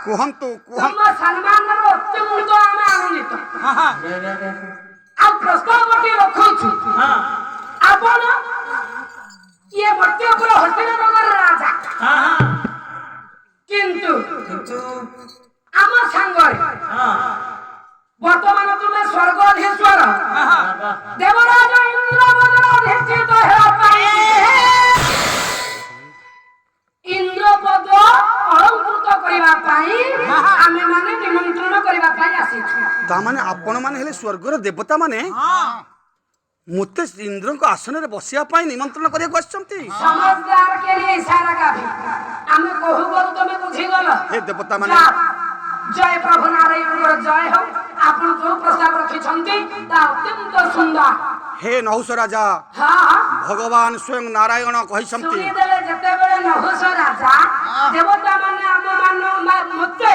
କୁହନ୍ତୁ ତମ ସମ୍ମାନର ଅତ୍ୟନ୍ତ ଆମେ ଆନନ୍ଦିତ। ଆଉ ପ୍ରସ୍ତାବଟି ରଖୁଛୁ ଆପଣ କିଏ ମର୍ତ୍ତ୍ୟପୁର ହସ୍ତିନାନଗର ରାଜା, କିନ୍ତୁ ଆମ ସାଙ୍ଗରେ ବର୍ତ୍ତମାନ ତୁମେ ସ୍ୱର୍ଗଧୀଶ୍ୱର ଦେବରାଜ ଇନ୍ଦ୍ରପଦର ଅଧିଷ୍ଠିତ ହେବା ପାଇଁ ଇନ୍ଦ୍ରପଦ ଅଳଙ୍କୃତ କରିବା ପାଇଁ ଆମେ ମାନେ ନିମନ୍ତ୍ରଣ କରିବା ପାଇଁ ଆସିଛୁ। ତାମାନେ ଆପଣ ମାନେ ହେଲେ ସ୍ୱର୍ଗର ଦେବତା ମାନେ ମୋତେ ଇନ୍ଦ୍ରଙ୍କ ଆସନରେ ବସିବା ପାଇଁ ନିମନ୍ତ୍ରଣ କରିବାକୁ ଆସିଛନ୍ତି। समझदार के लिए इशारा का भी ଆମେ କହୁ କହୁ ତମେ ବୁଝିଗଲ। ହେ ଦେବତା ମାନେ ଜୟ ପ୍ରଭୁ ନାରାୟଣଙ୍କର ଜୟ ହଉ। ଆପଣ ଯୋଉ ପ୍ରସ୍ତାବ ରଖିଛନ୍ତି ତା ଅତ୍ୟନ୍ତ ସୁନ୍ଦର। ହେ ନହୁଷ ରାଜା, ଭଗବାନ ସ୍ୱୟଂ ନାରାୟଣ କହିଛନ୍ତି ଶୁଣିଦେଲେ ଯେତେବେଳେ ନହୁଷ ରାଜା ଦେବତା ମାନେ ମୋତେ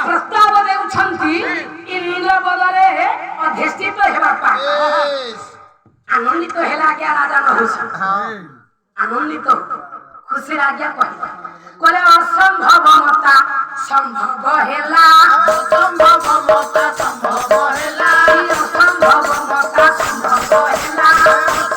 ପ୍ରସ୍ତାବ ଦେଉଛନ୍ତି ଇନ୍ଦ୍ର ପଦରେ ଅଧିଷ୍ଠିତ ହେବା ପାଇଁ। ଆନନ୍ଦିତ ହେଲା ଆଜ୍ଞା ରାଜା ନହୁଷ, ଆନନ୍ଦିତ ଖୁସି ଆଜ୍ଞା କହିଲେ ଅସମ୍ଭବ ମତା ସମ୍ଭବ ହେଲା, ଅସମ୍ଭବ ମତା ସମ୍ଭବ ହେଲା, ଅସମ୍ଭବ ମତା ସମ୍ଭବ ହେଲା,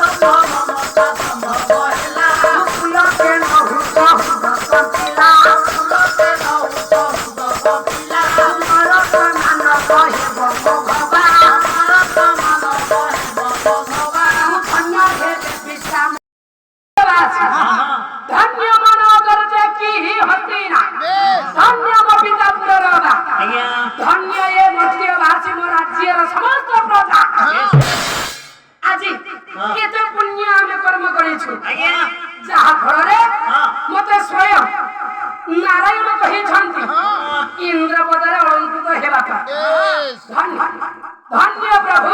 ଅସମ୍ଭବ ମତା ସମ୍ଭବ ହେଲା। ଫୁଲକେ ନହୁଷ ହୁଦ କମ୍ପିଲା, ଫୁଲକେ ନହୁଷ ହୁଦ କମ୍ପିଲା। ମରତ ମାନବ ହେବ ଭଗବା, ମରତ ମାନବ ହେବ ଭଗବା। ଧନ୍ୟ ହେ ବିଶ୍ରାମ धन्य मनोगर की हस्तीना, धन्य बपितापुर राजा, धन्य ये मर्त्यवासी मो राज्यर समस्त प्रजा। আজি केते पुण्य आमे कर्म करिछु जहा घरे मते स्वयं नारायण कहिछंती इंद्र पदरे अलंकृत हेबा धन्य धन्य प्रभु